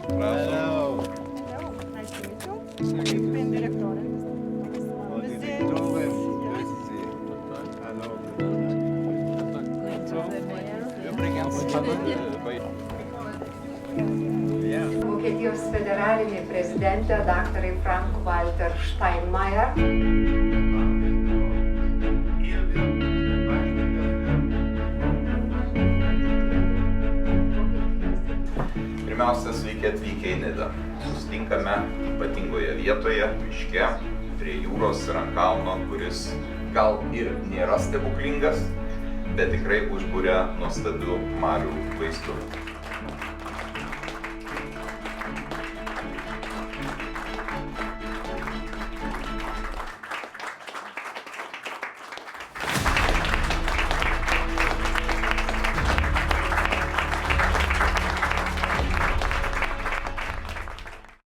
Hello. Hello, nice to meet you. I'm pen director. Vokietijos federalinė prezidentė dr. Frank-Walter Steinmeier. Pirmiausia, sveiki atvykę į Nidą. Susitinkame ypatingoje vietoje, miške, prie jūros ir ant kalno, kuris gal ir nėra stebuklingas, bet tikrai užburia nuostabių marių vaizdų.